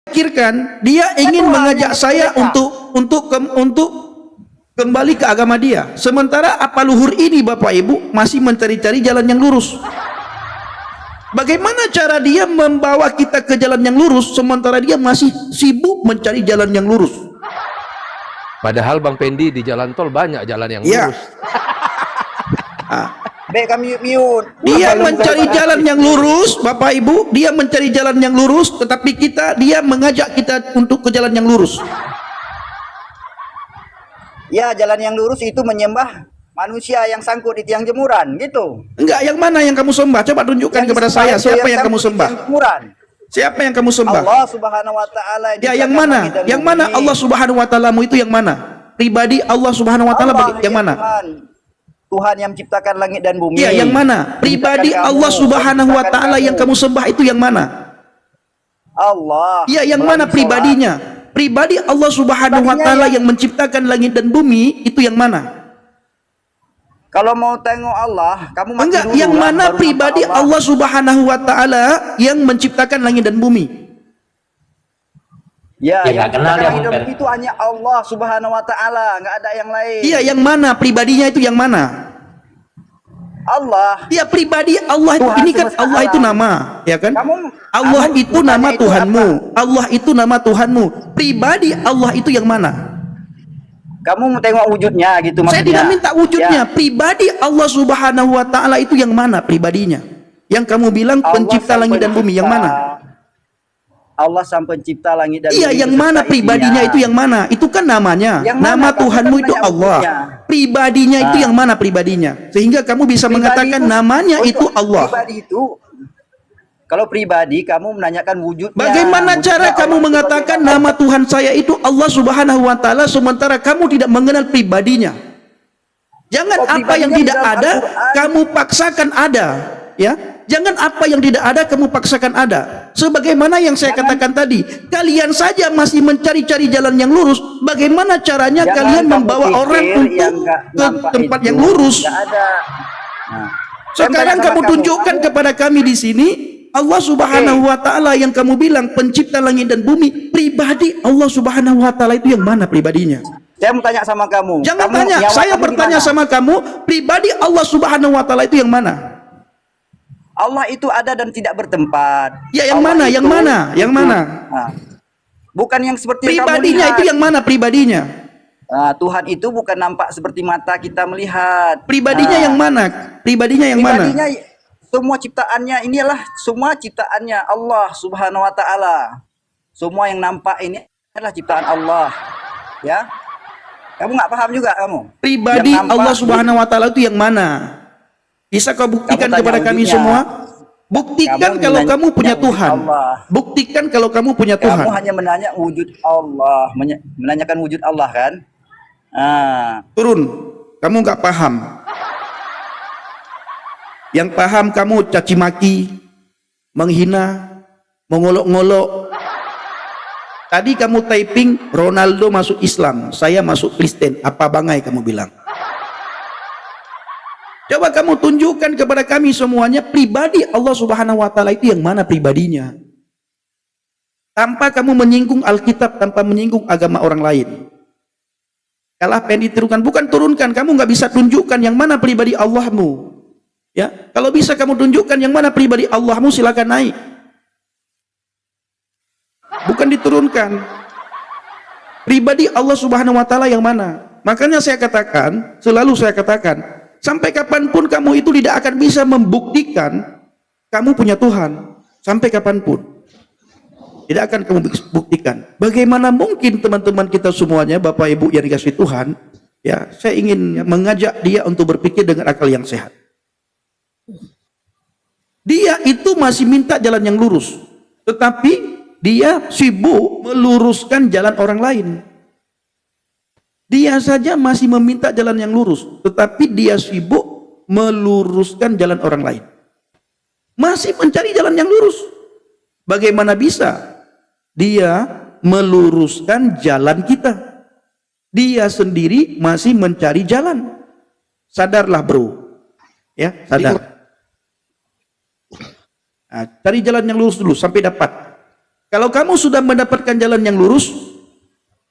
pikirkan dia ingin mengajak saya untuk kembali ke agama dia. Sementara apa luhur ini Bapak Ibu masih mencari-cari jalan yang lurus. Bagaimana cara dia membawa kita ke jalan yang lurus sementara dia masih sibuk mencari jalan yang lurus? Padahal Bang Pendi di jalan tol banyak jalan yang lurus. Dia mencari jalan yang lurus, Bapak Ibu, dia mencari jalan yang lurus, tetapi dia mengajak kita untuk ke jalan yang lurus. Ya, jalan yang lurus itu menyembah manusia yang sangkut di tiang jemuran, gitu. Enggak, yang mana yang kamu sembah? Coba tunjukkan kepada saya, siapa yang kamu sembah? Siapa yang kamu sembah? Allah Subhanahu wa taala. Ya, yang mana? Yang mana Allah Subhanahu wa taala itu yang mana? Pribadi Allah Subhanahu wa taala yang mana? Tuhan yang menciptakan langit dan bumi. Ya, yang mana? Pribadi Allah Subhanahu wa taala yang kamu sembah itu yang mana? Allah. Ya, yang mana pribadinya? Pribadi Allah Subhanahu wa taala yang menciptakan langit dan bumi itu yang mana? Kalau mau tengok Allah, kamu mati enggak, dulu yang lah, mana pribadi Allah Subhanahu wa taala yang menciptakan langit dan bumi? Ya, yang kenal langit dan bumi itu hanya Allah Subhanahu wa taala, enggak ada yang lain. Iya, yang mana pribadinya itu yang mana? Allah. Ya, pribadi Allah itu ini kan Allah itu nama, ya kan? Allah itu nama Tuhanmu. Allah itu nama Tuhanmu. Pribadi Allah itu yang mana? Kamu mau tengok wujudnya gitu maksudnya. Saya tidak minta wujudnya. Ya. Pribadi Allah Subhanahu wa taala itu yang mana pribadinya? Yang kamu bilang pencipta langit dan bumi yang mana? Allah sang pencipta langit dan bumi. Iya, yang mana pribadinya itu yang mana? Itu kan namanya. Nama Tuhanmu itu Allah. Pribadinya itu yang mana pribadinya? Sehingga kamu bisa mengatakan namanya itu Allah. Pribadi itu, kalau pribadi kamu menanyakan wujudnya. Bagaimana cara kamu mengatakan nama Tuhan saya itu Allah Subhanahu wa taala sementara kamu tidak mengenal pribadinya? Jangan apa yang tidak ada kamu paksakan ada, ya. Jangan apa yang tidak ada kamu paksakan ada. Sebagaimana yang saya katakan tadi, kalian saja masih mencari-cari jalan yang lurus. Bagaimana caranya kalian membawa orang untuk ke tempat yang lurus? Sekarang kamu tunjukkan kepada kami di sini Allah Subhanahu wa taala yang kamu bilang pencipta langit dan bumi, pribadi Allah Subhanahu wa taala itu yang mana pribadinya? Saya mau tanya sama kamu. Jangan tanya, saya bertanya sama kamu, pribadi Allah Subhanahu wa taala itu yang mana? Allah itu ada dan tidak bertempat. Ya, yang mana? Yang mana? Yang mana? Bukan yang seperti pribadinya itu yang mana pribadinya? Tuhan itu bukan nampak seperti mata kita melihat. Pribadinya yang mana? Pribadinya yang mana? Semua ciptaannya inilah semua ciptaannya Allah Subhanahu wa taala. Semua yang nampak ini adalah ciptaan Allah. Ya. Kamu nggak paham juga kamu? Pribadi Allah Subhanahu wa taala itu yang mana? Bisa kau buktikan kepada kami semua? Buktikan kalau kamu punya Tuhan. Buktikan kalau kamu punya Tuhan. Kamu hanya menanya wujud Allah, menanyakan wujud Allah kan? Turun. Kamu nggak paham. Yang paham kamu caci maki, menghina, mengolok-ngolok. Tadi kamu typing Ronaldo masuk Islam, saya masuk Kristen. Apa bangai kamu bilang? Coba kamu tunjukkan kepada kami semuanya pribadi Allah Subhanahu wa taala itu yang mana pribadinya. Tanpa kamu menyinggung Alkitab, tanpa menyinggung agama orang lain. Kalau apa yang diturunkan, bukan turunkan, kamu nggak bisa tunjukkan yang mana pribadi Allahmu. Ya, kalau bisa kamu tunjukkan yang mana pribadi Allahmu, silakan naik. Bukan diturunkan. Pribadi Allah Subhanahu wa taala yang mana? Makanya saya katakan, selalu saya katakan, sampai kapanpun kamu itu tidak akan bisa membuktikan kamu punya Tuhan. Sampai kapanpun tidak akan kamu buktikan. Bagaimana mungkin teman-teman kita semuanya, Bapak Ibu yang dikasihi Tuhan, ya, saya ingin mengajak dia untuk berpikir dengan akal yang sehat. Dia itu masih minta jalan yang lurus, tetapi dia sibuk meluruskan jalan orang lain. Dia saja masih meminta jalan yang lurus, tetapi dia sibuk meluruskan jalan orang lain. Masih mencari jalan yang lurus. Bagaimana bisa dia meluruskan jalan kita? Dia sendiri masih mencari jalan. Sadarlah bro. Ya, sadar. Nah, cari jalan yang lurus dulu sampai dapat. Kalau kamu sudah mendapatkan jalan yang lurus,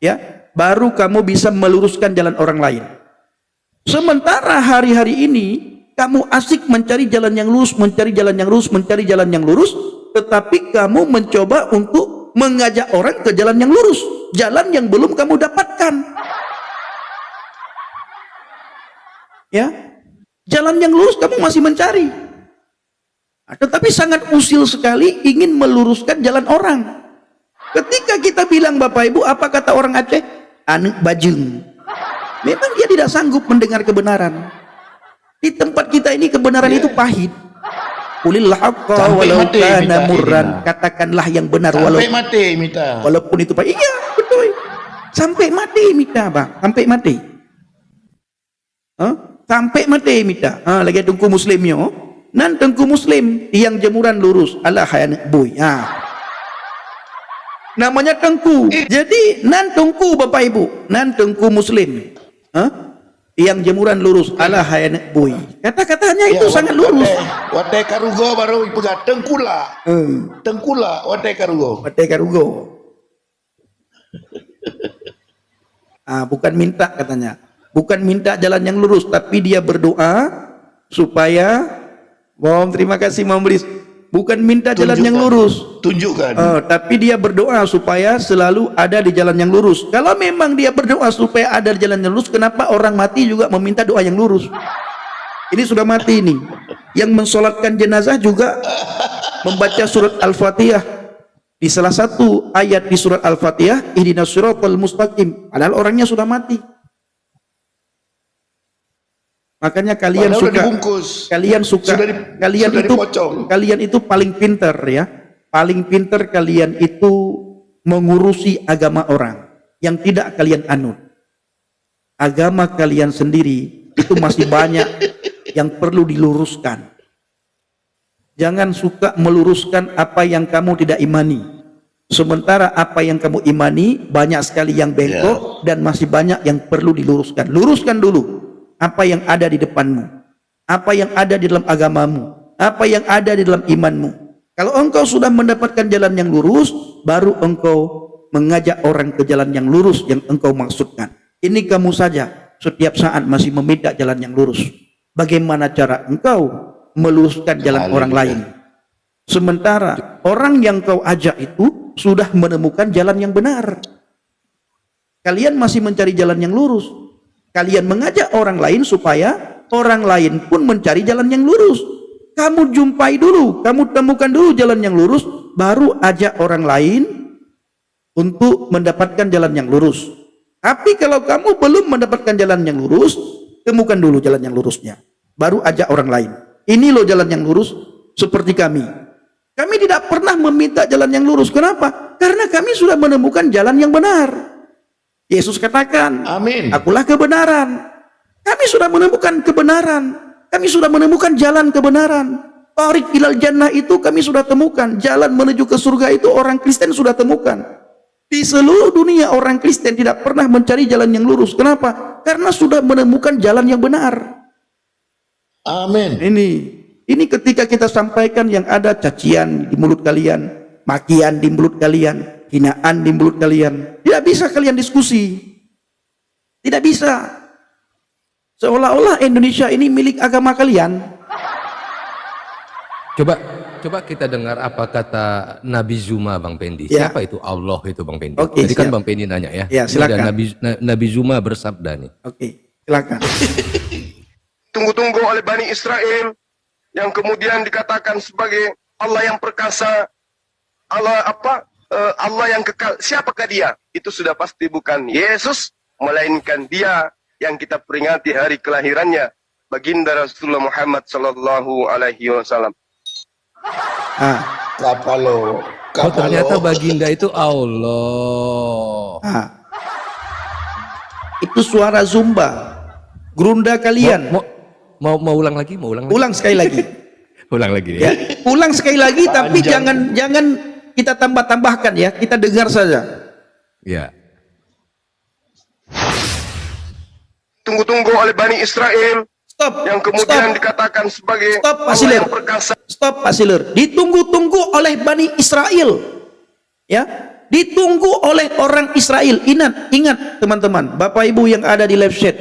ya, baru kamu bisa meluruskan jalan orang lain. Sementara hari-hari ini kamu asik mencari jalan yang lurus, mencari jalan yang lurus, mencari jalan yang lurus, tetapi kamu mencoba untuk mengajak orang ke jalan yang lurus, jalan yang belum kamu dapatkan. Ya, jalan yang lurus kamu masih mencari. Tetapi sangat usil sekali ingin meluruskan jalan orang. Ketika kita bilang Bapak Ibu, apa kata orang Aceh? Anu bajeng. Memang dia tidak sanggup mendengar kebenaran. Di tempat kita ini kebenaran itu pahit. Qulil haqqa walau kana murran. Katakanlah yang benar sampai mati minta. Walaupun itu pahit. Iya, betul. Sampai mati minta, Bang. Sampai mati. Sampai mati minta. Lagi tengku muslimnya. Nan tengku muslim yang jemuran lurus. Alah hayana boy. Namanya tengku. Jadi nan tengku Bapak Ibu, nan tengku muslim. Yang jemuran lurus. Alah hayana boy. Kata-katanya itu sangat lurus. Watai karugo baru pegat tengkula. Tengkula watai karugo. Watai karugo. Bukan minta katanya. Bukan minta jalan yang lurus, tapi dia berdoa supaya terima kasih Membris. Bukan minta jalan yang lurus. Tunjukkan. Tapi dia berdoa supaya selalu ada di jalan yang lurus. Kalau memang dia berdoa supaya ada di jalan yang lurus, kenapa orang mati juga meminta doa yang lurus? Ini sudah mati ini. Yang mensolatkan jenazah juga membaca surat Al-Fatihah. Di salah satu ayat di surat Al-Fatihah, ihdinas siratal mustaqim. Padahal orangnya sudah mati. Makanya kalian kalian itu paling pintar ya. Paling pintar kalian itu mengurusi agama orang yang tidak kalian anut. Agama kalian sendiri itu masih banyak yang perlu diluruskan. Jangan suka meluruskan apa yang kamu tidak imani. Sementara apa yang kamu imani banyak sekali yang bengkok dan masih banyak yang perlu diluruskan. Luruskan dulu apa yang ada di depanmu, apa yang ada di dalam agamamu, apa yang ada di dalam imanmu. Kalau engkau sudah mendapatkan jalan yang lurus, baru engkau mengajak orang ke jalan yang lurus yang engkau maksudkan. Ini kamu saja setiap saat masih meminta jalan yang lurus. Bagaimana cara engkau meluruskan jalan orang lain? Sementara orang yang kau ajak itu sudah menemukan jalan yang benar. Kalian masih mencari jalan yang lurus. Kalian mengajak orang lain supaya orang lain pun mencari jalan yang lurus. Kamu jumpai dulu, kamu temukan dulu jalan yang lurus, baru ajak orang lain untuk mendapatkan jalan yang lurus. Tapi kalau kamu belum mendapatkan jalan yang lurus, temukan dulu jalan yang lurusnya, baru ajak orang lain. Ini loh jalan yang lurus seperti kami. Kami tidak pernah meminta jalan yang lurus. Kenapa? Karena kami sudah menemukan jalan yang benar. Yesus katakan, amin, akulah kebenaran. Kami sudah menemukan kebenaran. Kami sudah menemukan jalan kebenaran. Tariq ilal jannah itu kami sudah temukan. Jalan menuju ke surga itu orang Kristen sudah temukan. Di seluruh dunia orang Kristen tidak pernah mencari jalan yang lurus. Kenapa? Karena sudah menemukan jalan yang benar. Amin. Ini ketika kita sampaikan yang ada cacian di mulut kalian, makian di mulut kalian, hinaan di mulut kalian, tidak bisa kalian diskusi. Tidak bisa. Seolah-olah Indonesia ini milik agama kalian. Coba kita dengar apa kata Nabi Zuma, Bang Pendi. Ya. Siapa itu Allah itu, Bang Pendi? Oke, jadi kan siap. Bang Pendi nanya ya. Ya, silakan. Ada Nabi Zuma bersabda nih. Oke, silakan. Tunggu-tunggu oleh Bani Israel yang kemudian dikatakan sebagai Allah yang perkasa, Allah yang kekal. Siapakah dia? Itu sudah pasti bukan Yesus, melainkan dia yang kita peringati hari kelahirannya, baginda Rasulullah Muhammad sallallahu alaihi wasallam. Kapalo. Oh, ternyata baginda itu Allah. Itu suara zumba. Gerunda kalian. Mau ulang lagi? Ulang sekali lagi. Ulang lagi Ya, ulang sekali lagi, tapi jangan kita tambah-tambahkan ya. Kita dengar saja. Ya. Tunggu-tunggu oleh Bani Israel. Stop. Yang kemudian dikatakan sebagai Stop, Pak Allah Silir. yang perkasa. Stop, Pak Silir. Ditunggu-tunggu oleh Bani Israel. Ya, ditunggu oleh orang Israel. Ingat teman-teman, Bapak Ibu yang ada di live chat,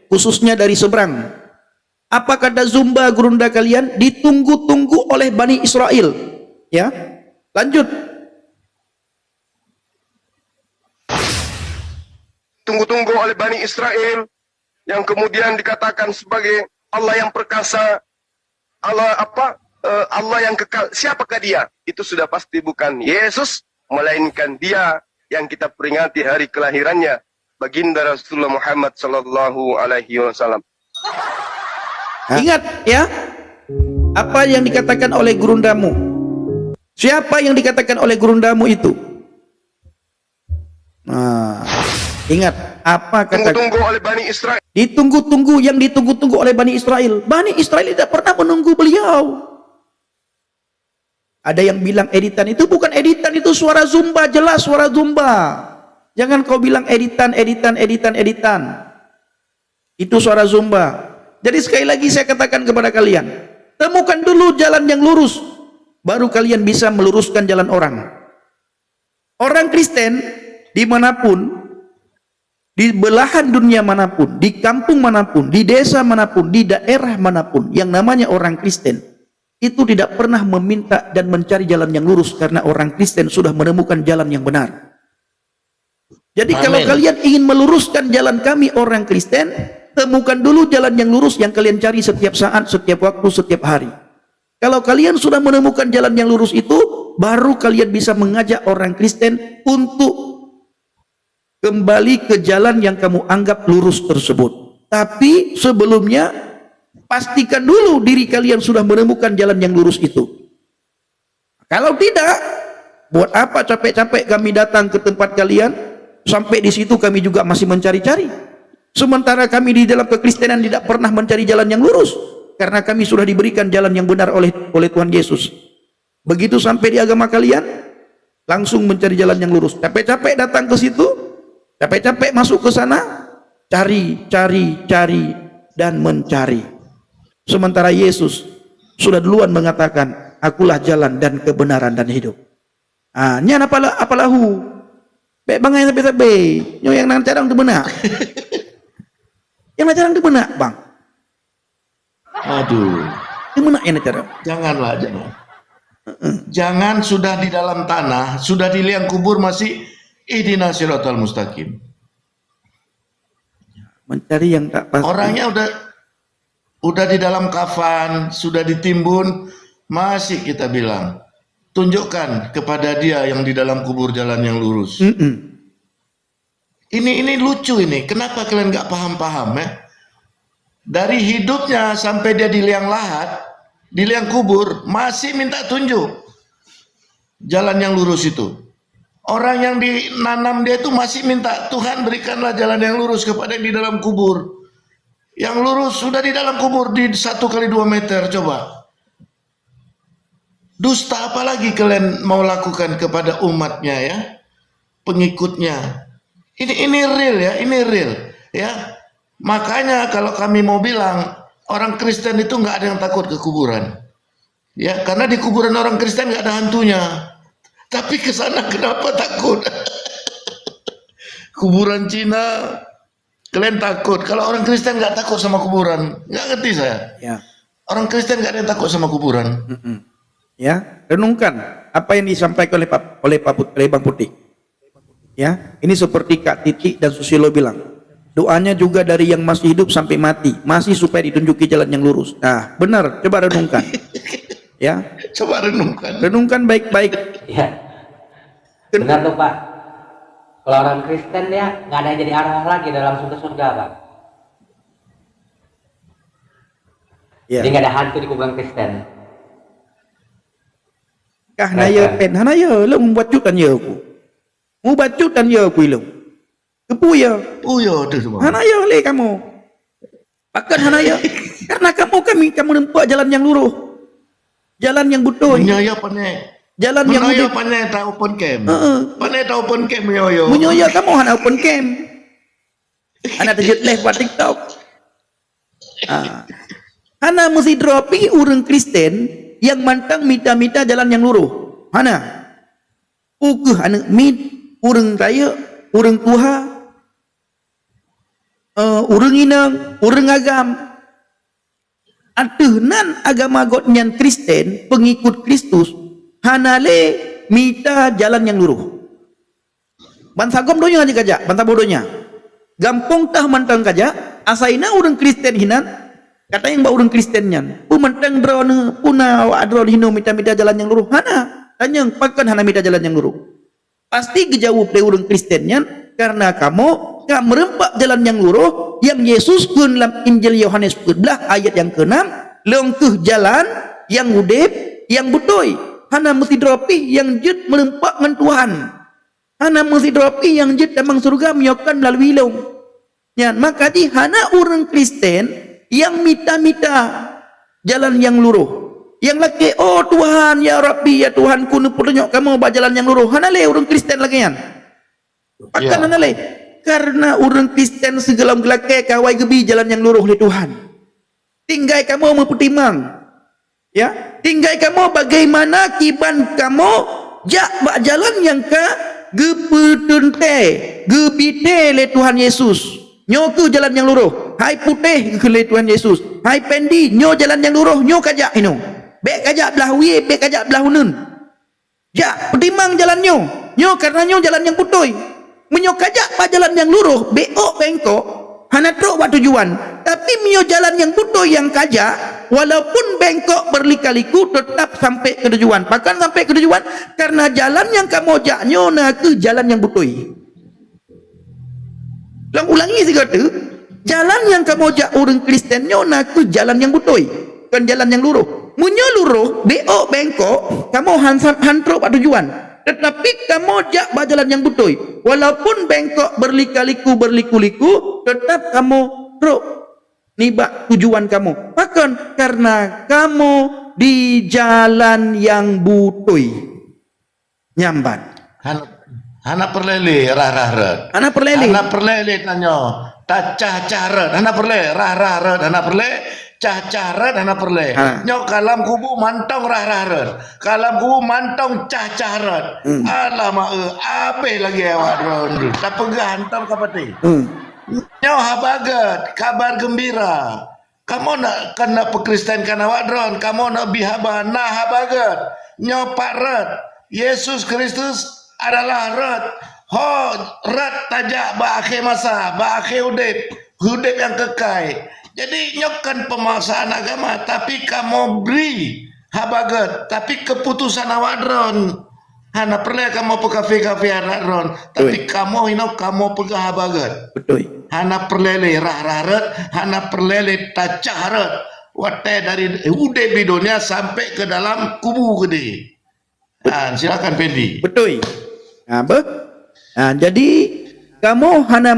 khususnya dari seberang. Apa kata Zumba Gurunda kalian? Ditunggu-tunggu oleh Bani Israel. Ya, lanjut. Tunggu-tunggu oleh Bani Israel yang kemudian dikatakan sebagai Allah yang perkasa, Allah yang kekal. Siapakah dia? Itu sudah pasti bukan Yesus, melainkan dia yang kita peringati hari kelahirannya, baginda Rasulullah Muhammad sallallahu alaihi wasallam. Ingat ya, apa yang dikatakan oleh gurundamu. Siapa yang dikatakan oleh gurundamu itu? Nah, ingat apa kata? Tunggu-tunggu oleh Bani Israel. Ditunggu-tunggu, yang ditunggu-tunggu oleh Bani Israel. Bani Israel tidak pernah menunggu beliau. Ada yang bilang editan itu bukan editan, itu suara Zumba, jelas suara Zumba. Jangan kau bilang editan. Itu suara Zumba. Jadi sekali lagi saya katakan kepada kalian, temukan dulu jalan yang lurus, baru kalian bisa meluruskan jalan orang. Orang Kristen dimanapun, di belahan dunia manapun, di kampung manapun, di desa manapun, di daerah manapun, yang namanya orang Kristen itu tidak pernah meminta dan mencari jalan yang lurus, karena orang Kristen sudah menemukan jalan yang benar. Jadi kalau kalian ingin meluruskan jalan kami orang Kristen, temukan dulu jalan yang lurus yang kalian cari setiap saat, setiap waktu, setiap hari. Kalau kalian sudah menemukan jalan yang lurus itu, baru kalian bisa mengajak orang Kristen untuk kembali ke jalan yang kamu anggap lurus tersebut. Tapi sebelumnya, pastikan dulu diri kalian sudah menemukan jalan yang lurus itu. Kalau tidak, buat apa capek-capek kami datang ke tempat kalian, sampai di situ kami juga masih mencari-cari. Sementara kami di dalam kekristenan tidak pernah mencari jalan yang lurus, karena kami sudah diberikan jalan yang benar oleh Tuhan Yesus. Begitu sampai di agama kalian, langsung mencari jalan yang lurus. Capek-capek datang ke situ, capek-capek masuk ke sana, cari dan mencari. Sementara Yesus sudah duluan mengatakan, akulah jalan dan kebenaran dan hidup. Nyan apalahu? Baik bang yang sampai yang nang cadang tu benak. Yang nak cadang tu benak bang. Aduh. Itu benak yang nak cadang. Janganlah, jangan. Jangan sudah di dalam tanah, sudah di liang kubur masih ihdinas siratal mustaqim. Mencari yang tak pasti. Orangnya udah di dalam kafan, sudah ditimbun, masih kita bilang, tunjukkan kepada dia yang di dalam kubur jalan yang lurus. Ini lucu ini. Kenapa kalian nggak paham-paham ya? Dari hidupnya sampai dia di liang lahat, di liang kubur, masih minta tunjuk jalan yang lurus itu. Orang yang dinanam dia itu masih minta, Tuhan berikanlah jalan yang lurus kepada yang di dalam kubur. Yang lurus sudah di dalam kubur di 1 kali 2 meter, coba. Dusta apa lagi kalian mau lakukan kepada umatnya ya, pengikutnya. Ini real ya, ini real ya. Makanya kalau kami mau bilang orang Kristen itu nggak ada yang takut ke kuburan, ya karena di kuburan orang Kristen nggak ada hantunya. Tapi ke sana kenapa takut? Kuburan Cina kalian takut. Kalau orang Kristen nggak takut sama kuburan, nggak ngerti saya. Ya. Orang Kristen nggak ada yang takut sama kuburan. Ya, renungkan apa yang disampaikan oleh Bang Putih. Ya, ini seperti Kak Titi dan Susilo bilang, doanya juga dari yang masih hidup sampai mati, masih supaya ditunjuki jalan yang lurus. Nah, benar, coba renungkan. Ya, coba renungkan. Renungkan baik-baik. Ya, benar tuh Pak. Kalau orang Kristen ya nggak ada yang jadi arwah lagi, udah langsung ke surga Pak. Ya. Jadi nggak ada hantu di kuburan Kristen. Kah naya pen, hanaya lo membuat cutan ya aku. Mau bacutan ya aku ilmu. Kepu ya. Oh ya, tu semua. Hanaya le kamu. Pakan hanaya. Karena kamu nempuh jalan yang lurus. Jalan yang betul. Menyaya panai. Jalan yang mudah. Menyaya panai tak open cam. Panai tak open cam menyaya. Menyaya kamu hana open cam. Hana terjut live buat TikTok. Hana mesti dropi orang Kristen yang mantang mita-mita jalan yang lurus. Hana. Pukeh anak mit, urang raya, urang tuha, urang inang, urang agam. Atuhnan agama godnyan Kristen, pengikut Kristus, hanale mita jalan yang lurus. Bansagom donya aja kajak, banta bodohnya. Gampang tah mantang kajak, asaina urang Kristen hinan, kata yang ba urang Kristen nyan. Mantang drone puna adron hino mita-mita jalan yang lurus. Hana, tanyang pakan hana mita jalan yang lurus. Pasti gejawab dari urang Kristen nyan, karena kamu gak merempak jalan yang lurus yang Yesus kun dalam Injil Yohanes 14 ayat yang ke-6, lengkeh jalan yang udep yang butoi. Hana mesti dropi yang jut merempak dengan Tuhan. Hana mesti dropi yang jut damang surga menyokan melalui long. Ya, maka di hana orang Kristen yang mita-mita jalan yang lurus. Yang laki, oh Tuhan, ya Rabbi, ya Tuhan, ku nupunyok kamu ba jalan yang lurus. Hana le orang Kristen lagi yan. Pakan hana le. Karena orang Kristen segelam gelake kawai gebi jalan yang lurus oleh Tuhan. Tinggai kamu mempertimang. Ya, tinggai kamu bagaimana kiban kamu jak bak jalan yang ke gepedente, gebite le Tuhan Yesus. Nyo ke jalan yang lurus. Hai putih ke le Tuhan Yesus. Hai pendi, nyo jalan yang lurus, nyo kajak ino. Bek kajak belah wi, bek kajak belah hunun. Jak pertimang jalan nyo. Nyo karena nyo jalan yang putih. Menyokajak pa jalan yang lurus, beok bengkok, hana truk buat tujuan. Tapi menyo jalan yang butuh yang kajak, walaupun bengkok berlika-liku tetap sampai ke tujuan. Bahkan sampai ke tujuan karena jalan yang kamu jaknyo na ke jalan yang butuh. Ulangi si kata, jalan yang kamu jak orang Kristen nyo na ke jalan yang butuh, kan jalan yang lurus. Menyo lurus, beok bengkok, kamu hantruk buat tujuan. Tetapi kamu jak berjalan yang betul. Walaupun bengkok berliku-liku, tetap kamu truk nibak tujuan kamu. Bahkan karena kamu di jalan yang betul. Nyambat. Hana perlele rah-rah. Hana perlele tanyo. Tacah caret. Hana perle rah-rah. Hana perle cah-caret hana perle. Nyok kalam kubu mantong rah-rah. Kalam kubu mantong cah-caret. Alamak ape lagi awak drone. Tak pegah hantam kapati. Nyok habagat kabar gembira. Kamu nak kena pekristen kana awak drone. Kamu nak bihaba nah habagat. Nyok parat. Yesus Kristus adalah rat. Ho rat tajak ba akhir masa, ba akhir udip yang kekal. Jadi nyokan pemaksaan agama, tapi kamu beri habagat, tapi keputusan awak drone. Hana perlu kamu pe kafe-kafe anak drone, tapi kamu ino kamu pegah habagat. Betul. Hana perlu rah-rahat, hana perlu tacarat. Wate dari ude bidonya sampai ke dalam kubu gede. Silakan Pendi. Betul. Jadi kamu hana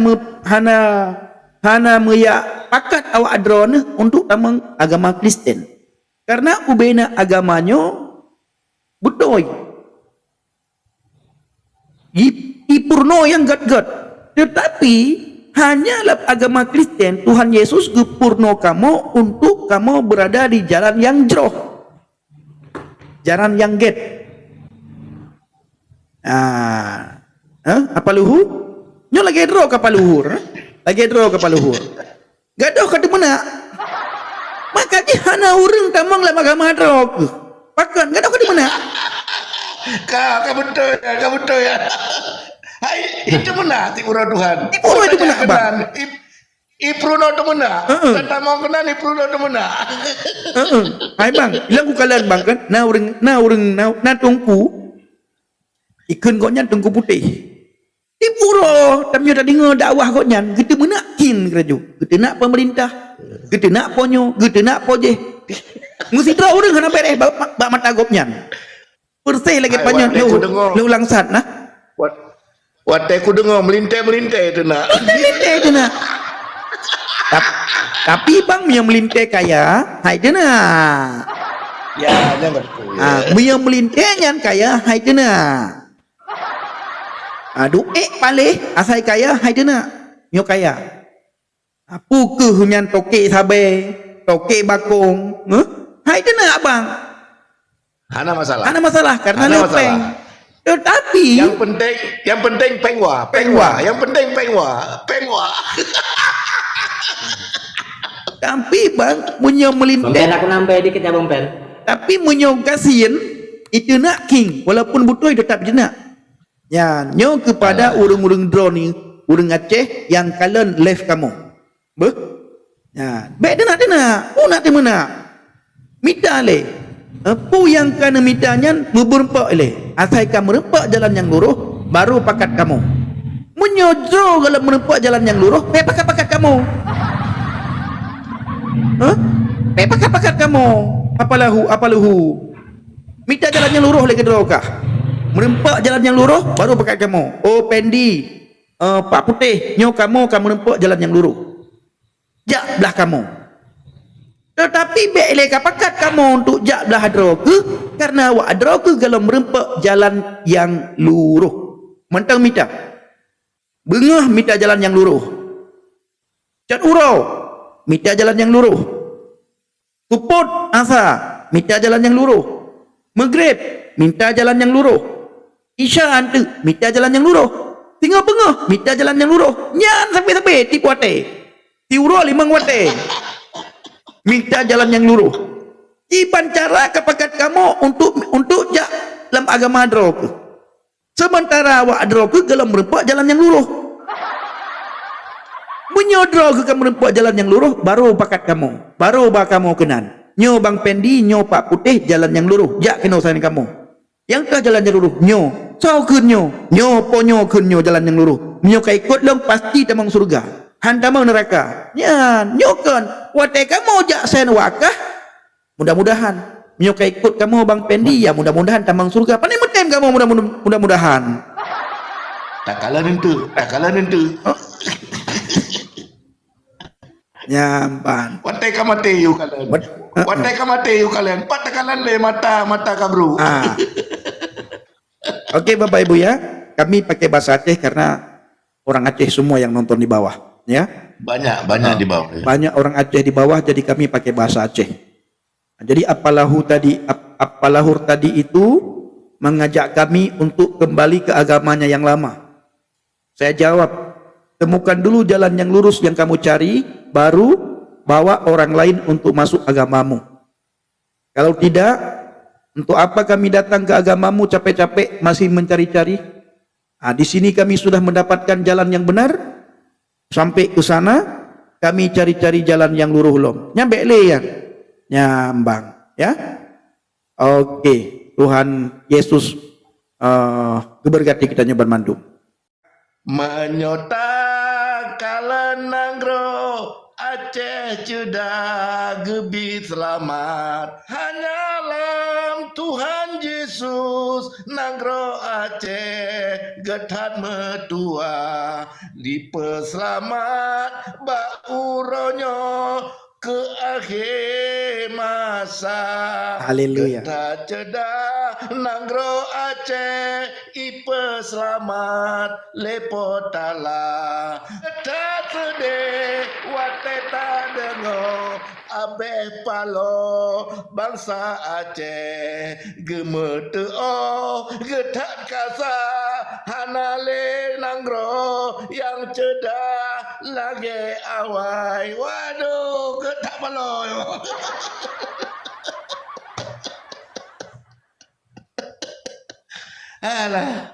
meyak pakat awak adron untuk tamang agama Kristen. Karena ubena agamanya betul. Ipurno yang gat-gat. Tetapi hanyalah agama Kristen Tuhan Yesus gepurno kamu untuk kamu berada di jalan yang jroh. Jalan yang get. Apa luhur? Nyo lagi draw kapal luhur. Lagi draw kapal luhur. Gadoh kata mana? Maka di hana urang tamang lah agama draw. Pakan gadoh kata mana? Kau betul ya. Hai, itu mana tipura Tuhan. Tipura itu mana abang? Ipruno itu mana? Kata mau kenal Ipruno itu mana? Hai bang, bilang ku kalian bang kan? Na tungku. Ikun kau nyan tungku putih. Tipuro, tamnya tadi dakwah kau nyan. Kita menakin keraju. Kita nak pemerintah. Kita nak ponyo. Kita nak poje. Mesti terang orang kena beres bak mata gop nyan. Persih lagi panjang lu langsat nah. Wate ku dengar melintai itu nak. Melintai itu nak. Tapi bang yang melintai kaya, hai itu nak. Ya, jangan betul. Yang melintai nyan kaya, hai itu nak. Duit palih asai kaya hai dena nyo kaya apa ke hunyan toke sabe toke bakong hai dena abang hana masalah karena lepeng Tetapi yang penting pengwa. Yang penting pengwa. tapi bang munyo Bang Pen melintek, aku nambah dikit ya Bang Pen. tapi munyo kasihin itu nak king walaupun butuh tetap jenak. Ya, nyo kepada urung-urung drone ni, urung Aceh yang kalian left kamu. Beh? Ya, baik denak. Oh nak mana? Mita le. Apa yang kana mitanya muburempak le. Asai kamu rempak jalan yang lurus baru pakat kamu. Menyodro kalau merempak jalan yang lurus, pakat kamu. Hah? Pakat kamu. Apalahu. Mita jalan yang lurus lagi drokah. Merempak jalan yang lurus baru pakat kamu. Oh Pendi, Pak Putih, nyo kamu rempak jalan yang lurus. Jak belah kamu. Tetapi be'ilai pakat kamu untuk jak belah adroke karena awak adroke kalau merempak jalan yang lurus. Mentang mita. Bengah mita jalan yang lurus. Cat urau mita jalan yang lurus. Tuput asa mita jalan yang lurus. Maghrib minta jalan yang lurus. Isya ante minta jalan yang lurus. Tengah bengah minta jalan yang lurus. Nyan sampai tipu ate. Tiuro 5 wate. Minta jalan yang lurus. Iban cara kepakat kamu untuk jak dalam agama adroke. Sementara awak adroke kalau merempak jalan yang lurus. Menyodro ke kamu merempak jalan yang lurus baru pakat kamu. Baru kamu kenan. Nyo Bang Pendi, nyo Pak Putih jalan yang lurus. Jak kena usahain kamu. Yang kah jalan yang lurus? Nyo. Sao kun nyo. Nyo kun nyo jalan yang lurus. Nyo kai ikut long pasti tamang surga. Hantamang neraka. Nyan. Nyo kan. Watai kamu jak sen wakah. Mudah-mudahan. Nyo kai ikut kamu Bang Pendi. Ya mudah-mudahan tamang surga. Pandai metem kamu mudah-mudahan. Tak kalah nentu. Oh. Nyampan. Watai kamate yu kalian. Watai kamate yu kalian. Patakalan le mata kabru. Okey Bapak Ibu ya. Kami pakai bahasa Aceh karena orang Aceh semua yang nonton di bawah, ya. Banyak di bawah. Ya. Banyak orang Aceh di bawah jadi kami pakai bahasa Aceh. Jadi apalahur tadi itu mengajak kami untuk kembali ke agamanya yang lama. Saya jawab, temukan dulu jalan yang lurus yang kamu cari, baru bawa orang lain untuk masuk agamamu. Kalau tidak, untuk apa kami datang ke agamamu capek-capek masih mencari-cari? Di sini kami sudah mendapatkan jalan yang benar. Sampai ke sana kami cari-cari jalan yang lurus lom. Nyampe le ya. Nyambang, ya. Oke, Tuhan Yesus berkati kita nyoban mandum. Menyota kala nanggro Aceh sudah gebi selamat. Hanya lam Tuhan Yesus nanggro Aceh getat metua di peselamat bauronyo ke akhir masa. Haleluya. Getat cedah nanggro Aceh ipe selamat lepotala. Getat sedih wateta dengo abe palo bangsa Aceh gemeteo getat kasa hanale nanggro yang cedah lagi awai. Waduh getak palo. Alah.